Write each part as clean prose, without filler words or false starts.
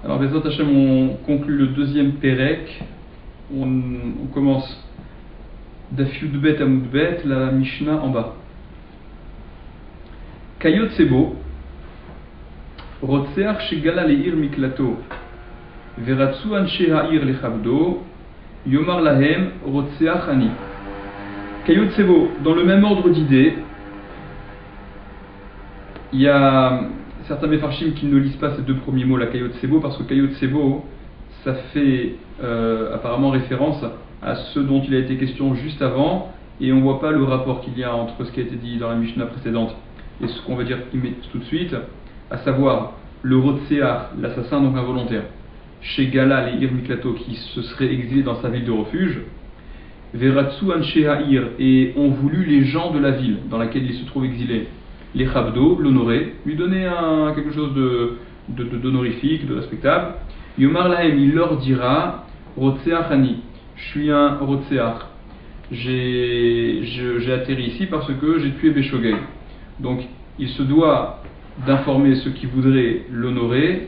Alors, Bezrat Hashem, on conclut le deuxième Pérec. On commence Daf Yudbet Amudbet, la Mishnah en bas. Kayot Sebo, Rotseach Shegala Leir Miklato, Veratsu Anshe Ha'ir Lechabdo, Yomar Lahem, Rotseach Ani. Kayot Sebo, dans le même ordre d'idées, il y a certains Mefarshim qui ne lisent pas ces deux premiers mots, la Kayot Sebo, parce que Kayot Sebo, ça fait apparemment référence à ce dont il a été question juste avant, et on ne voit pas le rapport qu'il y a entre ce qui a été dit dans la Mishnah précédente et ce qu'on va dire tout de suite, à savoir le Rotseach, l'assassin donc involontaire, chez Gala, les Miklato, qui se serait exilé dans sa ville de refuge, Veratsu Anshe Ha'ir, et ont voulu les gens de la ville dans laquelle il se trouve exilé, les Chabdo, l'honorer, lui donner quelque chose d'honorifique, de respectable. Yomar Lahem, il leur dira, Rotseach Ani, je suis un Rotseach, j'ai atterri ici parce que j'ai tué Béchogeg. Donc il se doit d'informer ceux qui voudraient l'honorer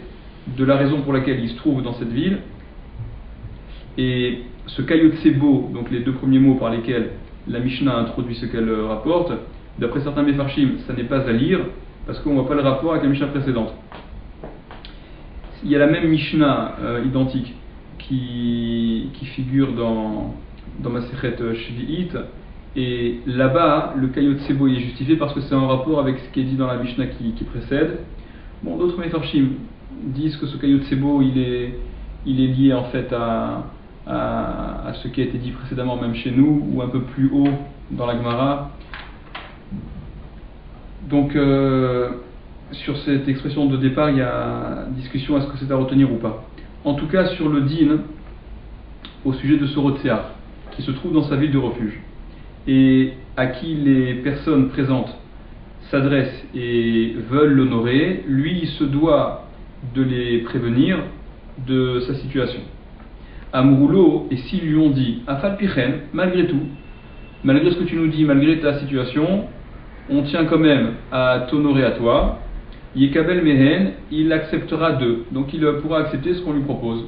de la raison pour laquelle il se trouve dans cette ville. Et ce Kayot Sebo, donc les deux premiers mots par lesquels la Mishnah introduit ce qu'elle rapporte, d'après certains Mefarshim, ça n'est pas à lire parce qu'on ne voit pas le rapport avec la Mishnah précédente. Il y a la même Mishnah identique qui figure dans Masechet Shvi'it, et là-bas le Kayot Sebo est justifié parce que c'est en rapport avec ce qui est dit dans la Mishnah qui précède. Bon, d'autres Mefarshim disent que ce Kayot Sebo il est lié en fait à ce qui a été dit précédemment même chez nous, ou un peu plus haut dans la Gemara. Donc sur cette expression de départ, il y a discussion, est-ce que c'est à retenir ou pas. En tout cas, sur le din, au sujet de ce Rotseach, qui se trouve dans sa ville de refuge, et à qui les personnes présentes s'adressent et veulent l'honorer, lui, il se doit de les prévenir de sa situation. Amroulo, et s'ils lui ont dit, Afal Pichen, malgré tout, malgré ce que tu nous dis, malgré ta situation, on tient quand même à t'honorer à toi, Yekabel Mehen, il acceptera d'eux, donc il pourra accepter ce qu'on lui propose.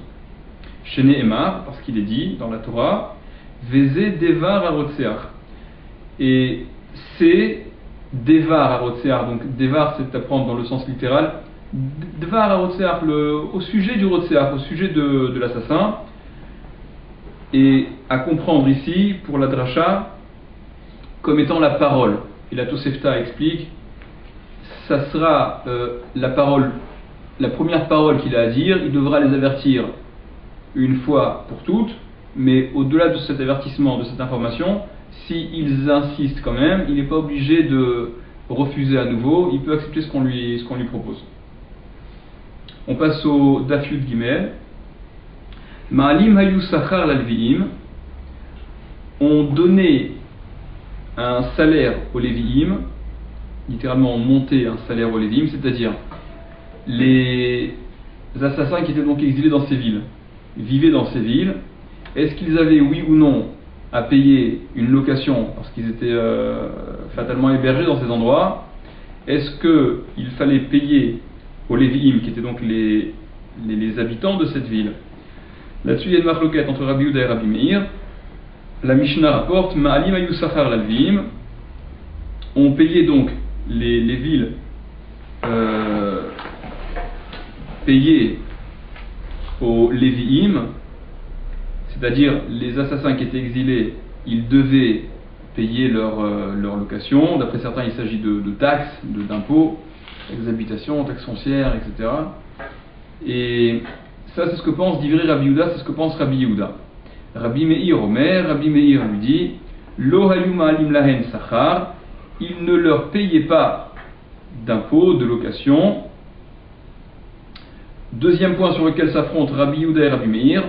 Shene Emar, parce qu'il est dit dans la Torah, Veze Devar Arotseach. Et c'est Devar Arotseach, donc Devar c'est à prendre dans le sens littéral, Devar Arotseach, au sujet du Rotseach, au sujet de l'assassin, et à comprendre ici, pour la dracha, comme étant la parole. Et la Tosefta explique, ça sera la première parole qu'il a à dire, il devra les avertir une fois pour toutes, mais au-delà de cet avertissement, de cette information, s'ils insistent quand même, il n'est pas obligé de refuser à nouveau, il peut accepter ce qu'on lui propose. On passe au Daf Yud Gimel. Ma'alim hayu sachar lalvi'im, on donnait un salaire aux Lévi'im, littéralement on montait un salaire aux Lévi'im, c'est-à-dire les assassins qui étaient donc exilés dans ces villes, vivaient dans ces villes, est-ce qu'ils avaient oui ou non à payer une location parce qu'ils étaient fatalement hébergés dans ces endroits? Est-ce qu'il fallait payer aux Lévi'im, qui étaient donc les habitants de cette ville? Là-dessus il y a une marloquette entre Rabbi Yehuda et Rabbi Meir. La Mishnah rapporte Ma'alim hayu sachar lalvi'im, on payait donc les villes payées aux Lévi'im, c'est-à-dire les assassins qui étaient exilés, ils devaient payer leur location. D'après certains, il s'agit de taxes, d'impôts, taxes d'habitation, taxes foncières, etc. Et ça, c'est ce que pense d'Ivry Rabbi Yehuda, c'est ce que pense Rabbi Yehuda. Rabbi Meir Omer, Rabbi Meir lui dit, Lo hayu ma'alim lahen sachar, il ne leur payait pas d'impôts, de location. Deuxième point sur lequel s'affrontent Rabbi Yehuda et Rabbi Meir,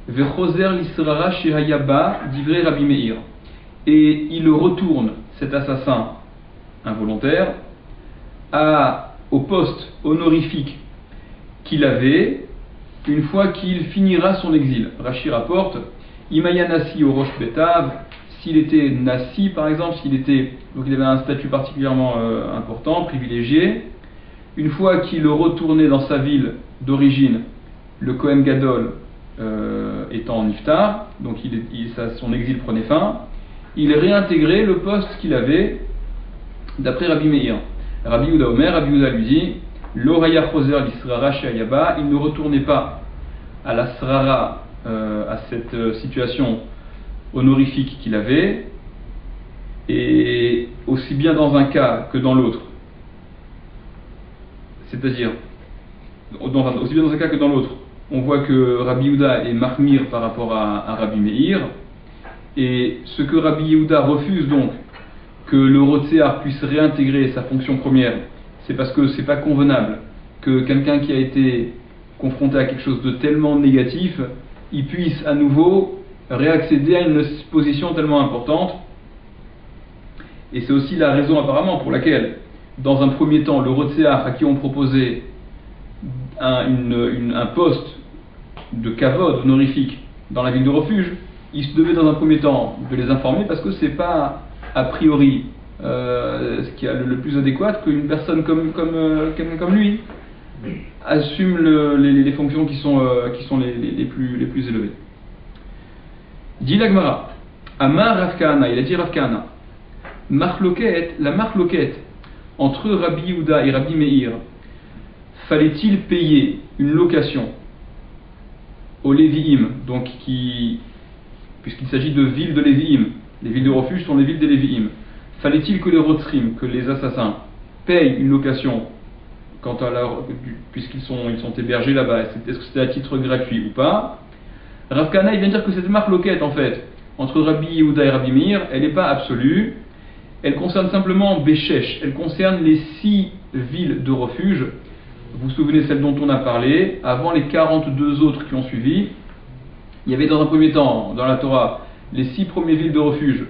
Vechoser l'israra shehayaba d'ivrei Rabbi Meir. Et il retourne, cet assassin involontaire, au poste honorifique qu'il avait une fois qu'il finira son exil. Rashi rapporte, Imaya Nasi au Rosh Betav, s'il était Nasi par exemple, donc il avait un statut particulièrement important, privilégié, une fois qu'il retournait dans sa ville d'origine le Kohen Gadol étant en Iftar, donc son exil prenait fin, il réintégrait le poste qu'il avait d'après Rabbi Meir. Rabbi Yehuda Omer, Rabbi Yehuda lui dit L'oraya choser l'israra she'ayaba, il ne retournait pas à la srara, à cette situation honorifique qu'il avait, et aussi bien dans un cas que dans l'autre. C'est-à-dire, aussi bien dans un cas que dans l'autre, on voit que Rabbi Yehuda est mahmir par rapport à Rabbi Meir, et ce que Rabbi Yehuda refuse donc, que le Rotséar puisse réintégrer sa fonction première, c'est parce que c'est pas convenable que quelqu'un qui a été confronté à quelque chose de tellement négatif, il puisse à nouveau réaccéder à une position tellement importante. Et c'est aussi la raison apparemment pour laquelle, dans un premier temps, le Rotséar à qui on proposait un poste de kavod honorifique dans la ville de refuge, il se devait dans un premier temps de les informer parce que c'est pas a priori ce qui est le plus adéquat qu'une personne quelqu'un comme lui assume les fonctions qui sont les plus élevées. Dit la Gemara, Amar Rav Kahana, il a dit Rav Kahana, la marloquette entre Rabbi Yehuda et Rabbi Meir, fallait-il payer une location aux Lévi'im, donc puisqu'il s'agit de villes de Lévi'im, les villes de refuge sont les villes des Lévi'im, fallait-il que les Rotzrim, que les assassins, payent une location puisqu'ils sont hébergés là-bas, est-ce que c'était à titre gratuit ou pas? Rav Kahana, il vient dire que cette marloquette en fait entre Rabbi Yehuda et Rabbi Meir, elle n'est pas absolue, elle concerne simplement Béchesh, elle concerne les 6 villes de refuge. Vous vous souvenez celle dont on a parlé, avant les 42 autres qui ont suivi, il y avait dans un premier temps dans la Torah les 6 premières villes de refuge,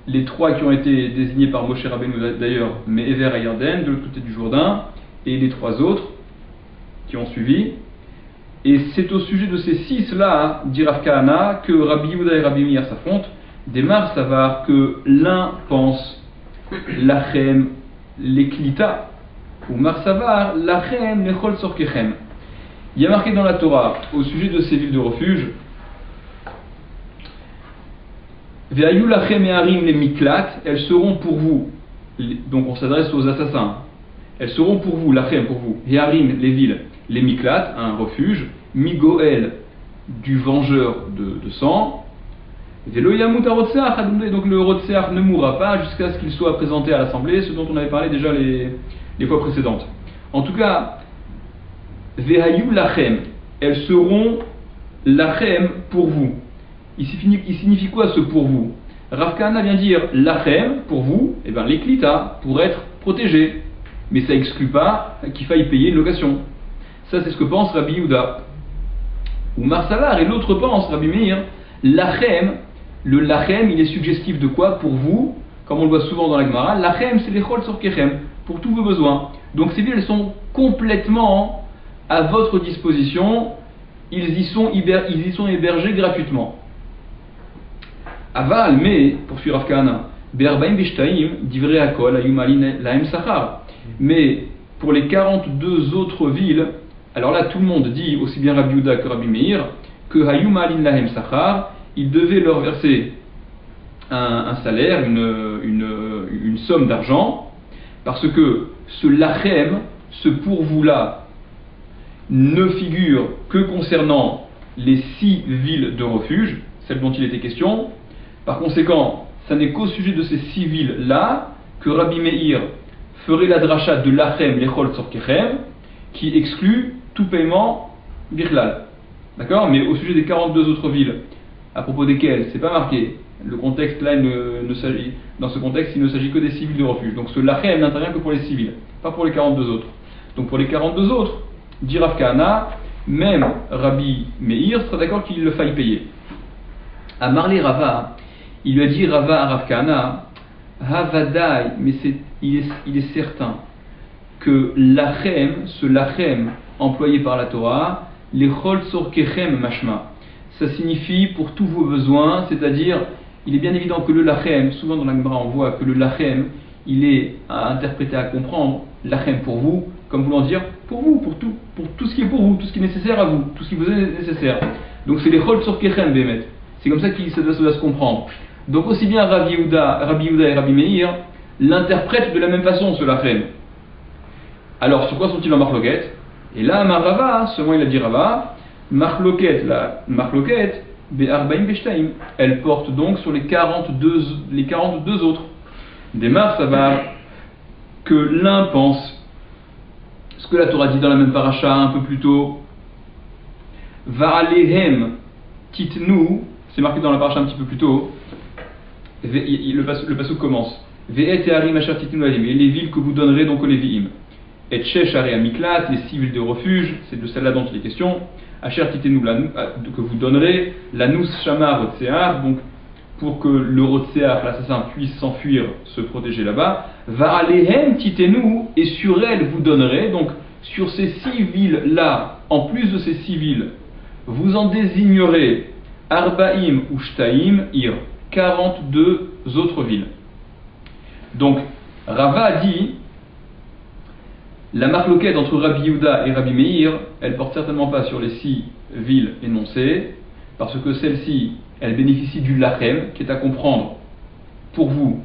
les 3 qui ont été désignés par Moshe Rabbeinu d'ailleurs, mais Ever et Yarden, de l'autre côté du Jourdain, et les 3 autres qui ont suivi. Et c'est au sujet de ces 6-là, dit Rav Kahana, que Rabbi Yehuda et Rabbi Meir s'affrontent. Démar savoir que l'un pense lachem l'eklita, ou marsavar lachem lechol sorkechem. Il y a marqué dans la Torah, au sujet de ces villes de refuge, Ve'ayu lachem eharim les miklat, elles seront pour vous, donc on s'adresse aux assassins, elles seront pour vous, lachem pour vous, eharim les villes, les miklat, un refuge, migoel du vengeur de sang, Velo yamut ha-rotseach, donc le rotseach ne mourra pas jusqu'à ce qu'il soit présenté à l'assemblée, ce dont on avait parlé déjà les fois précédentes. En tout cas, vehayu lachem, elles seront lachem pour vous. Il signifie quoi ce pour vous? Rav Kahana vient dire lachem pour vous, et bien les klita pour être protégés, mais ça exclut pas qu'il faille payer une location. Ça c'est ce que pense Rabbi Yehuda. Ou Marsalar, et l'autre pense, Rabbi Meir, lachem. Le lachem, il est suggestif de quoi pour vous? Comme on le voit souvent dans la Gemara, lachem c'est l'echol sorkechem, pour tous vos besoins. Donc ces villes, elles sont complètement à votre disposition, ils y sont hébergés gratuitement. Aval, mais, poursuit Rav Kahana, be'arbaim bishtaim, divrei hakol, ayumalin lahem sachar. Mais pour les 42 autres villes, alors là tout le monde dit, aussi bien Rabbi Yehuda que Rabbi Meir, que ayumalin lahem sachar, il devait leur verser un salaire, une somme d'argent, parce que ce lachem, ce pourvou-là, ne figure que concernant les 6 villes de refuge, celles dont il était question. Par conséquent, ça n'est qu'au sujet de ces 6 villes-là que Rabbi Meir ferait la dracha de lachem lechol sorkechem, qui exclut tout paiement birlal. D'accord? Mais au sujet des 42 autres villes, à propos desquelles c'est pas marqué, le contexte là, dans ce contexte, il ne s'agit que des civils de refuge. Donc ce lachem n'intervient que pour les civils, pas pour les 42 autres. Donc pour les 42 autres, dit Rav Kahana, même Rabbi Meir sera d'accord qu'il le faille payer. À Marley Rava, il lui a dit Rava à Rav Kahana, Havadai, mais il est certain que lachem, ce lachem employé par la Torah, les chol sorkechem mashma, ça signifie pour tous vos besoins, c'est-à-dire, il est bien évident que le lachem, souvent dans la Gemara on voit que le lachem, il est à interpréter, à comprendre, lachem pour vous, comme voulant dire pour vous, pour tout ce qui est pour vous, tout ce qui est nécessaire à vous, tout ce qui vous est nécessaire. Donc c'est les chol tzorkechem bémet. C'est comme ça que ça doit se comprendre. Donc aussi bien Rabbi Yehuda et Rabbi Meir l'interprètent de la même façon, ce lachem. Alors sur quoi sont-ils en marloquette? Et là, Rava, seulement il a dit Rava, marloquette, la marloquette, be'arbaim beshtaim, elle porte donc sur les 42 autres. Démarre, ça va que l'un pense, ce que la Torah dit dans la même paracha un peu plus tôt, Va'alehem titnu, c'est marqué dans la paracha un petit peu plus tôt, le passage commence, Ve'et e'arim asher titnu alim, et les villes que vous donnerez donc aux Lévi'im. Et shesh arei amiklat, les 6 villes de refuge, c'est de celle-là dont il est question, asher titnu que vous donnerez, l'anus shama rotsear, donc pour que le rotsear, l'assassin, puisse s'enfuir, se protéger là-bas, Va'alehem titenu, et sur elles vous donnerez, donc sur ces 6 villes-là, en plus de ces 6 villes, vous en désignerez Arbaim ou Shtaim, Ir, 42 autres villes. Donc, Rava dit, la marloquette entre Rabbi Yehuda et Rabbi Meir, elle porte certainement pas sur les 6 villes énoncées, parce que celle-ci, elle bénéficie du lachem, qui est à comprendre pour vous.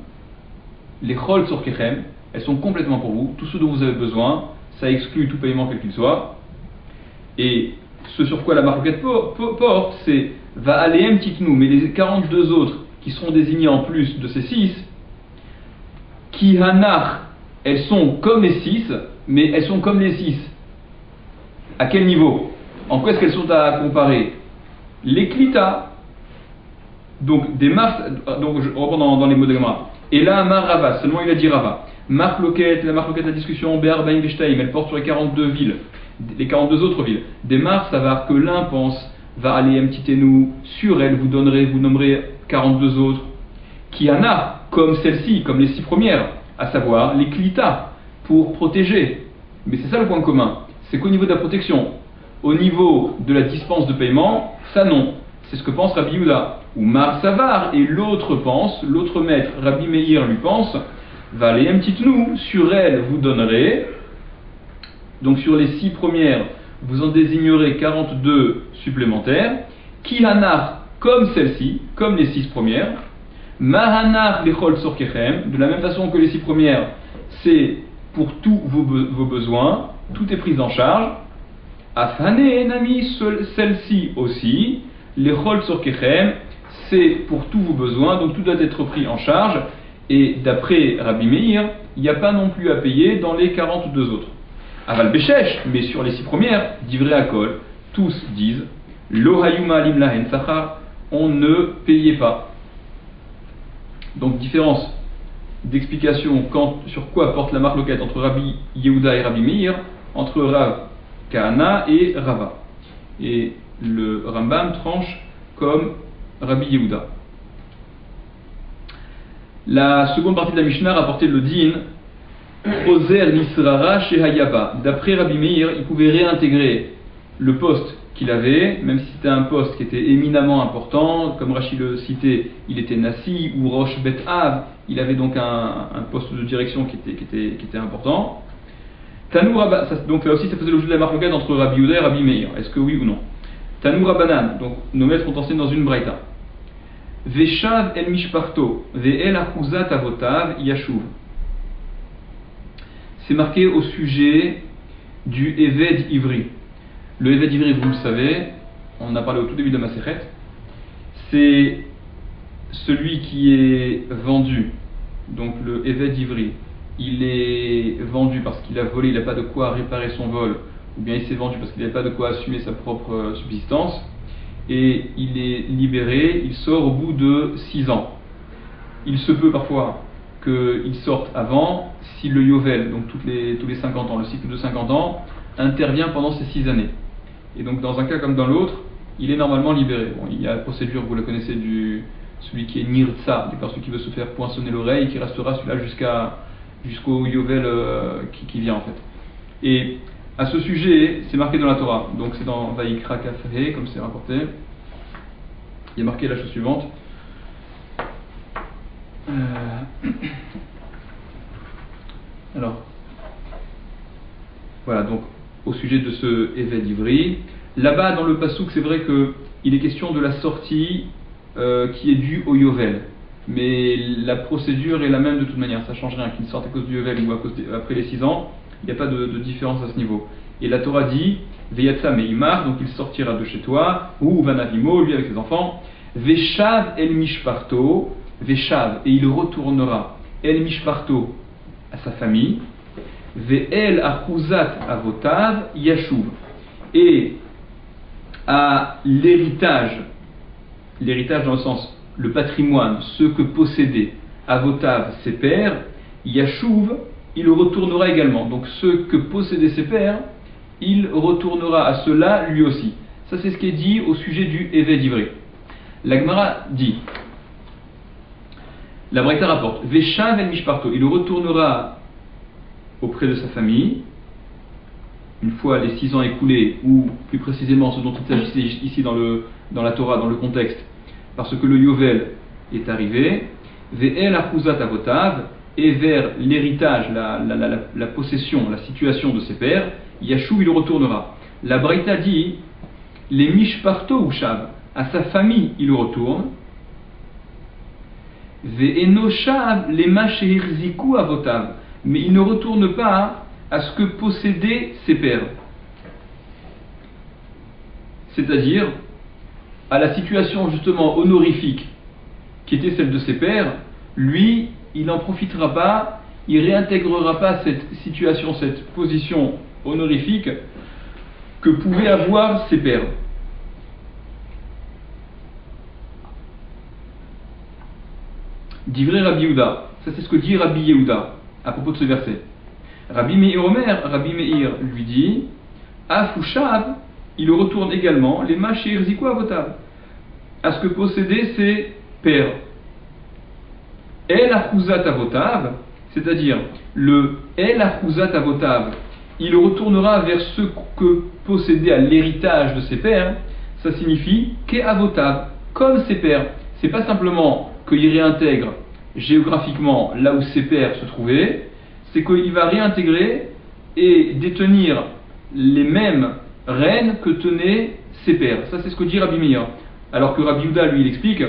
Les chol tzorkechem, elles sont complètement pour vous, tout ce dont vous avez besoin, ça exclut tout paiement quel qu'il soit. Et ce sur quoi la marloquette porte, c'est va alehem titnu, mais les 42 autres qui seront désignés en plus de ces 6, qui hanach, elles sont comme les 6, mais elles sont comme les 6. À quel niveau? En quoi est-ce qu'elles sont à comparer? Les klita, donc des marques, donc je reprends dans les mots de Gemara. Et là, Amar Rava, seulement il a dit Rava. La marloquette, la discussion, Be'arbaim Beshtaim, elle porte sur les 42 villes, les 42 autres villes. Des marques, ça va que l'un pense, va aller mtitenu, sur elle vous nommerez 42 autres. Qui en a, comme celle-ci, comme les 6 premières, à savoir les klita, pour protéger. Mais c'est ça le point commun, c'est qu'au niveau de la protection, au niveau de la dispense de paiement, ça non. C'est ce que pense Rabbi Yehuda. Ou Mar Savar, et l'autre pense, l'autre maître, Rabbi Meir lui pense, va aller un petit nous, sur elle vous donnerez, donc sur les 6 premières, vous en désignerez 42 supplémentaires, qui hanar comme celle-ci, comme les 6 premières, mahanar lechol sorkechem, de la même façon que les 6 premières, c'est pour tous vos besoins, tout est pris en charge, afane nami, celle-ci aussi, lechol sorkechem, c'est pour tous vos besoins, donc tout doit être pris en charge, et d'après Rabbi Meir, il n'y a pas non plus à payer dans les 42 autres. Aval Beshesh, mais sur les 6 premières, divrei hakol, tous disent, lo hayuma lim lahen sachar, on ne payait pas. Donc différence d'explication sur quoi porte la marloquette entre Rabbi Yehuda et Rabbi Meir, entre Rav Kahana et Rava. Et le Rambam tranche comme Rabbi Yehuda. La seconde partie de la Mishnah rapportait le din Ozer Nisrara Shehayaba. D'après Rabbi Meir, il pouvait réintégrer le poste qu'il avait, même si c'était un poste qui était éminemment important, comme Rashi le citait, il était Nassi ou Rosh Bet Av, il avait donc un poste de direction qui était important. Tanou Rabba, donc là aussi ça faisait l'objet de la marloquette entre Rabbi Yehuda et Rabbi Meir. Est-ce que oui ou non? Tanou Rabbanan, donc nos maîtres ont enseigné dans une braïta. Veshav el mishparto, ve'el achuzat avotav yashuv. C'est marqué au sujet du Eved Ivri. Le Eved Ivri, vous le savez, on en a parlé au tout début de la Masechet, c'est celui qui est vendu. Donc le Eved Ivri, il est vendu parce qu'il a volé, il n'a pas de quoi réparer son vol, ou bien il s'est vendu parce qu'il n'avait pas de quoi assumer sa propre subsistance, et il est libéré, il sort au bout de 6 ans. Il se peut parfois qu'il sorte avant, si le Yovel, donc tous les 50 ans, le cycle de 50 ans, intervient pendant ces 6 années. Et donc dans un cas comme dans l'autre, il est normalement libéré. Bon, il y a la procédure, vous la connaissez, celui qui est Nirtsa, celui qui veut se faire poinçonner l'oreille, et qui restera celui-là jusqu'au Yovel qui vient en fait. Et à ce sujet, c'est marqué dans la Torah, donc c'est dans Vayikra Kafhe, comme c'est rapporté. Il y a marqué la chose suivante. Alors, voilà, donc au sujet de ce Eved Ivri. Là-bas, dans le Passouk, c'est vrai qu'il est question de la sortie qui est due au Yovel. Mais la procédure est la même de toute manière, ça ne change rien, qu'il sorte à cause du Yovel ou après les 6 ans, il n'y a pas de différence à ce niveau. Et la Torah dit, Veyatsa meimar, donc il sortira de chez toi, ou Vanavimo, lui avec ses enfants, Veshav el mishparto, Veshav, et il retournera, el mishparto, à sa famille, Ve'el achuzat avotav, Yashuv, et à l'héritage dans le sens, le patrimoine, ce que possédaient avotav, ses pères, Yashuv, il retournera également. Donc ce que possédaient ses pères, il retournera à cela lui aussi. Ça c'est ce qui est dit au sujet du Eved Ivri. La Gemara dit, la Braïta rapporte, Veshav el mishparto, il retournera auprès de sa famille, une fois les 6 ans écoulés, ou plus précisément ce dont il s'agissait ici dans la Torah, dans le contexte, parce que le Yovel est arrivé, Ve'el achuzat avotav, et vers l'héritage, la possession, la situation de ses pères, Yashuv il retournera. La Braïta dit, les mishparto ou shav, à sa famille il retourne, ve'eno shav lema shehirziku avotav, mais il ne retourne pas à ce que possédaient ses pères. C'est-à-dire à la situation justement honorifique qui était celle de ses pères, lui, il n'en profitera pas, il réintégrera pas cette situation, cette position honorifique que pouvaient avoir ses pères. Divrei Rabbi Yehuda, ça c'est ce que dit Rabbi Yehuda à propos de ce verset. Rabbi Meir Omer, Rabbi Meir lui dit, Afushav, il retourne également les machir ziko avotav, à ce que possédaient ses pères. El achuzat avotav, c'est-à-dire le El achuzat avotav, il retournera vers ce que possédait à l'héritage de ses pères, ça signifie ke avotav, comme ses pères. C'est pas simplement qu'il réintègre géographiquement là où ses pères se trouvaient, c'est qu'il va réintégrer et détenir les mêmes rênes que tenaient ses pères. Ça c'est ce que dit Rabbi Meir. Alors que Rabbi Yehuda lui il explique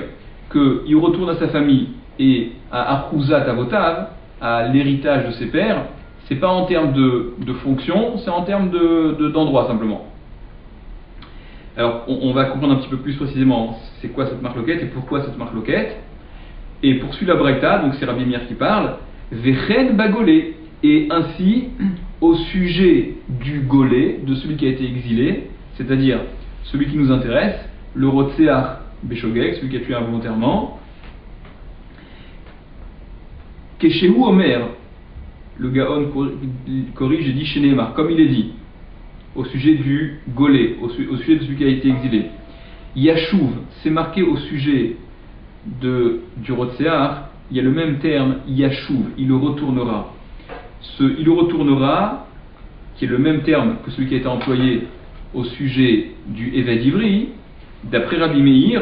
qu'il retourne à sa famille et à achuzat avotav, à l'héritage de ses pères, c'est pas en termes de fonction, c'est en termes d'endroit simplement. Alors on va comprendre un petit peu plus précisément c'est quoi cette marloquette et pourquoi cette marloquette. Et poursuit la Braïta, donc c'est Rabbi Meir qui parle, Vechen bagolé, et ainsi au sujet du golé, de celui qui a été exilé, c'est-à-dire celui qui nous intéresse, le Rotseach Beshogeg, celui qui a tué involontairement, Keshehu Omer, le Gaon corrige et dit Sheneemar, comme il est dit, au sujet du golé, au sujet de celui qui a été exilé. Yashuv, c'est marqué au sujet du Rotseach, il y a le même terme, Yashuv, il retournera. Il retournera, qui est le même terme que celui qui a été employé au sujet du Eved Ivri, d'après Rabbi Meir,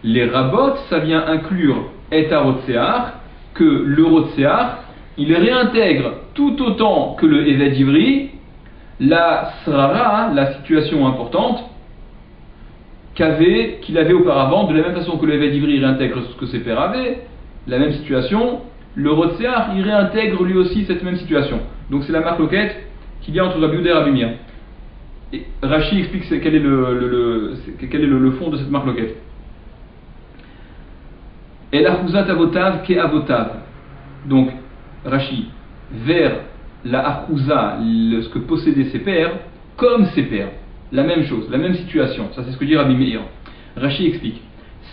les rabbot, ça vient inclure et Rotseach, que le Rotseach, il réintègre tout autant que le Eved Ivri, la srara, la situation importante, qu'il avait auparavant, de la même façon que le Eved Ivri réintègre ce que ses pères avaient, la même situation, le Rotseach, il réintègre lui aussi cette même situation. Donc c'est la marloquette qu'il y a entre Rabbi Yehuda et Rabbi Meir. Et Rashi explique quel est le fond de cette marloquette. El achuzat avotav ke avotav. Donc Rashi, vers la achuza, ce que possédaient ses pères, comme ses pères. La même chose, la même situation. Ça c'est ce que dit Rabbi Meir. Rashi explique.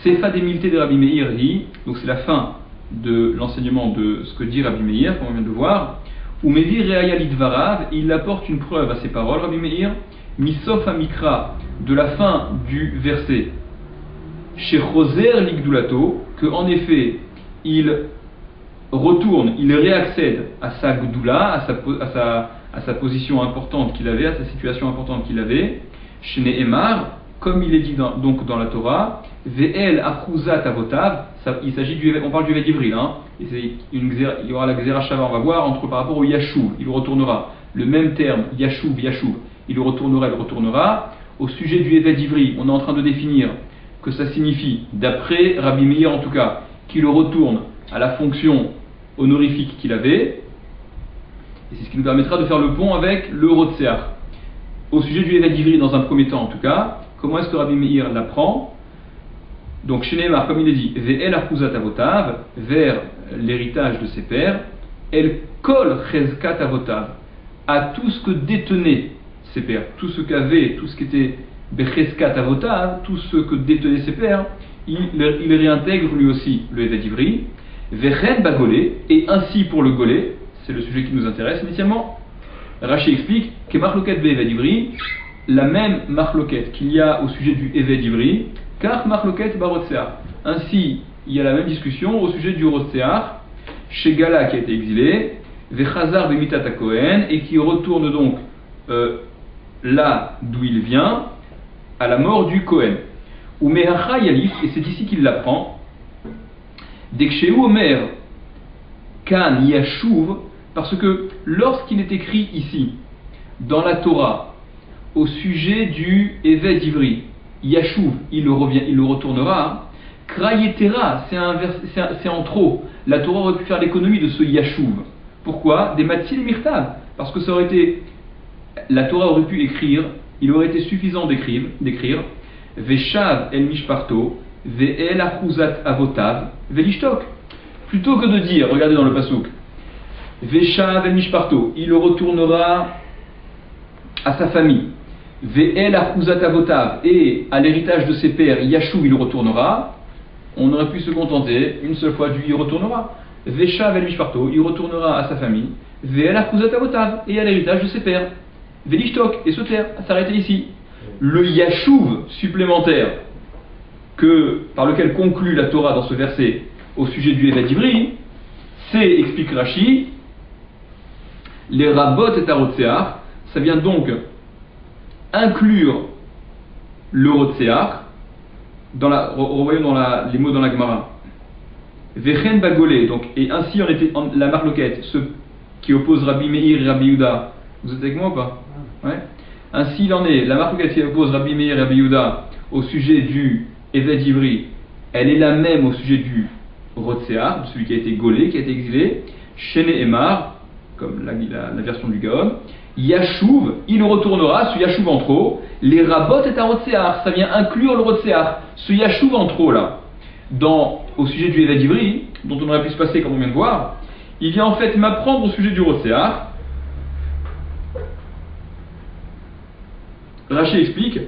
Sefa d'humilité de Rabbi Meir dit, donc c'est la fin de l'enseignement de ce que dit Rabbi Meir, comme on vient de voir, ou Mevi Reaya Lidvarav, il apporte une preuve à ses paroles, Rabbi Meir, Misof Amikra, de la fin du verset, chez Choser Ligdulato, que en effet, il retourne, il réaccède à sa Gdoula, à sa position importante qu'il avait, à sa situation importante qu'il avait, chez Nehemar, comme il est dit donc dans la Torah, Ve'el achuzat avotav, il s'agit on parle du Eved Ivri, hein, il y aura la Gzera Shava, on va voir, par rapport au Yashuv, il retournera, le même terme, Yashuv, il le retournera. Au sujet du Eved Ivri, on est en train de définir que ça signifie, d'après Rabbi Meir en tout cas, qu'il le retourne à la fonction honorifique qu'il avait. Et c'est ce qui nous permettra de faire le pont avec le Rotseach. Au sujet du Eved Ivri, dans un premier temps en tout cas, comment est-ce que Rabbi Meir l'apprend? Donc chez Neymar, comme il est dit, Ve'el achuzat avotav, vers l'héritage de ses pères, El kol chezkat avotav, à tout ce que détenaient ses pères, tout ce qu'avait, tout ce qui était bechezkat avotav, tout ce que détenaient ses pères, il réintègre lui aussi le Eved Ivri, Vechen bagolé, et ainsi pour le golé, c'est le sujet qui nous intéresse initialement. Rashi explique que marloket be'Eved Ivri, la même marloket qu'il y a au sujet du Eved Ivri, car marloket barotseach. Ainsi, il y a la même discussion au sujet du Rotseach, chez Gala qui a été exilé, Vechazar bemitat Kohen, et qui retourne donc là d'où il vient, à la mort du Kohen. Ou Mehacha Yalif, et c'est ici qu'il l'apprend, Deksheu Omer Kan Yashuv, parce que lorsqu'il est écrit ici, dans la Torah, au sujet du Eved Ivri, Yashuv, il le retournera, Krayetera, c'est en trop. La Torah aurait pu faire l'économie de ce Yashuv. Pourquoi? Des Matzil Mirtav. Parce que ça aurait été, la Torah aurait pu écrire, il aurait été suffisant d'écrire Veshav el Mishparto, Ve'el achuzat avotav, Velishtok. Plutôt que de dire, regardez dans le pasuk, Veshav el Mishparto, il le retournera à sa famille. Ve'el achuzat avotav, et à l'héritage de ses pères, Yashuv il le retournera. On aurait pu se contenter une seule fois du il retournera. Veshav el Mishparto, il retournera à sa famille. Ve'el achuzat avotav, et à l'héritage de ses pères. Velishtok, et se taire, s'arrêter ici. Le Yashuv supplémentaire par lequel conclut la Torah dans ce verset au sujet du Eved Ivri, c'est, explique Rashi, les rabot et arotseach, ça vient donc inclure le rotseach, revoyons dans les mots dans la Gemara. Vechen bagolé, donc, et ainsi la marloquette, ceux qui opposent Rabbi Meir et Rabbi Yehuda. Vous êtes avec moi ou pas? Ouais. Ainsi il en est, la marloquette qui oppose Rabbi Meir et Rabbi Yehuda au sujet du Eved Ivri, elle est la même au sujet du Rotseach, celui qui a été gaulé, qui a été exilé, Shene Emar, comme la version du Gaon, Yashuv, il retournera, ce Yashuv en trop, les rabot et Rotseach, ça vient inclure le Rotseach, ce Yashuv en trop là, au sujet du Eved Ivri, dont on aurait pu se passer comme on vient de voir, il vient en fait m'apprendre au sujet du Rotseach. Rashi explique,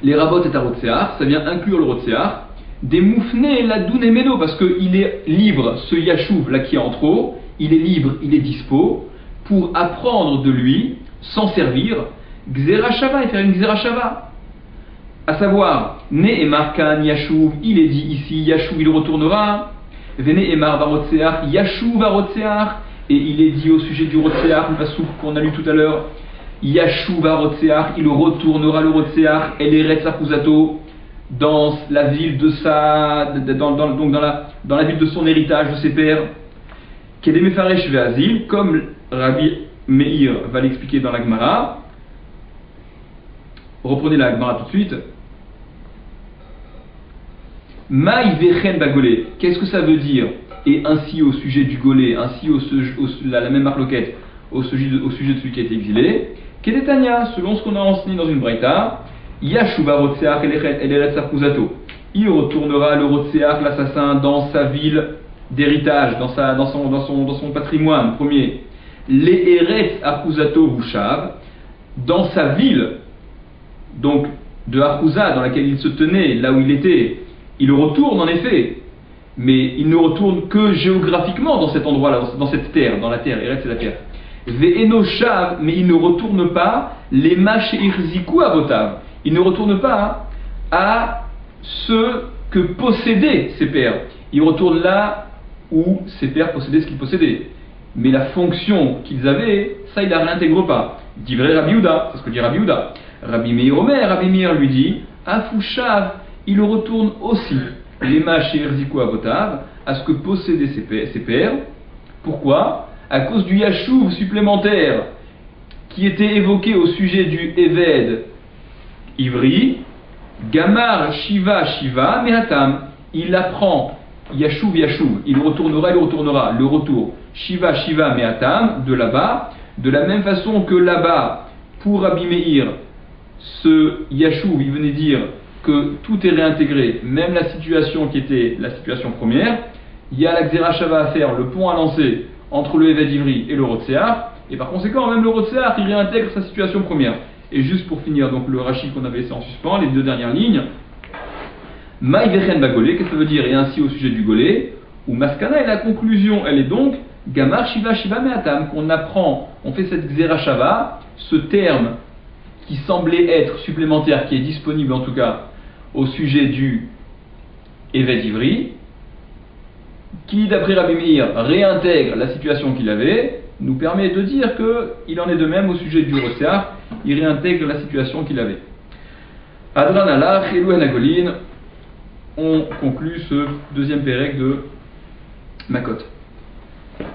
les rabot et Rotseach, ça vient inclure le Rotseach, des moufnés la dounemeno, parce qu'il est libre, ce Yashuv là qui est en trop, il est libre, il est dispo, pour apprendre de lui, s'en servir, Xerashava, et faire une Xerashava. À savoir, Ne Emar Kan Yashuv, il est dit ici, Yashuv il retournera, Vene Emar Varotseach, Yashuv Varotseach, et il est dit au sujet du Rotseach, le passouk qu'on a lu tout à l'heure, Yashuv Varotseach, il retournera le Rotseach, El Eretz Achuzato, dans la ville de dans la ville de son héritage, de ses pères, Kedemefaresh Ve'azil, comme Rabbi Meir va l'expliquer dans la Gemara. Reprenez la Gemara tout de suite. Maï Vechen Bagolé, qu'est-ce que ça veut dire? Et ainsi au sujet du Golé, ainsi la même marloquette, au sujet de celui qui a été exilé. Kedetania, selon ce qu'on a enseigné dans une braïta, Yashuva Rotseach el Eretz Achuzato. Il retournera le Rotseach, l'assassin, dans sa ville d'héritage, dans son patrimoine premier. Les Eretz Achuzato Hushav, dans sa ville, donc de Achuza, dans laquelle il se tenait, là où il était, il retourne en effet, mais il ne retourne que géographiquement dans cet endroit-là, dans cette terre, dans la terre, Eretz c'est la terre. Ve'eno Shav, mais il ne retourne pas les Mash Irziku Avotav. Il ne retourne pas à ce que possédaient ses pères. Il retourne là où ses pères possédaient ce qu'ils possédaient. Mais la fonction qu'ils avaient, ça il la réintègre pas. Dit vrai Rabbi Yehuda, c'est ce que dit Rabbi Yehuda. Rabbi Meir Omer, Rabbi Meir lui dit, Afushav, il retourne aussi les Mash Irziku Avotav à ce que possédaient ses pères. Pourquoi? À cause du Yashuv supplémentaire qui était évoqué au sujet du Eved Ivri, Gamar Shiva Shiva Mehatam, il apprend Yashuv Yashuv, il retournera, le retour Shiva Shiva Mehatam, de là-bas, de la même façon que là-bas, pour Rabbi Meir, ce Yashuv, il venait dire que tout est réintégré, même la situation qui était la situation première, il y a la Xera Shava à faire, le pont à lancer entre le Eved Ivri et le Rotsear, et par conséquent, même le Rotsear, il réintègre sa situation première. Et juste pour finir, donc le Rashi qu'on avait laissé en suspens, les deux dernières lignes, Maï Vechen Bagolé, qu'est-ce que ça veut dire? Et ainsi au sujet du Golé, ou Maskana, et la conclusion, elle est donc Gamar Shiva Shiva Meatam, qu'on apprend, on fait cette Xera Shava, ce terme qui semblait être supplémentaire, qui est disponible en tout cas au sujet du Eved Ivri, qui d'après Rabbi Meir réintègre la situation qu'il avait, nous permet de dire qu'il en est de même au sujet du Rotsear, il réintègre la situation qu'il avait. Adran Alach, Elou Anagolin, on conclut ce deuxième pérec de Makot.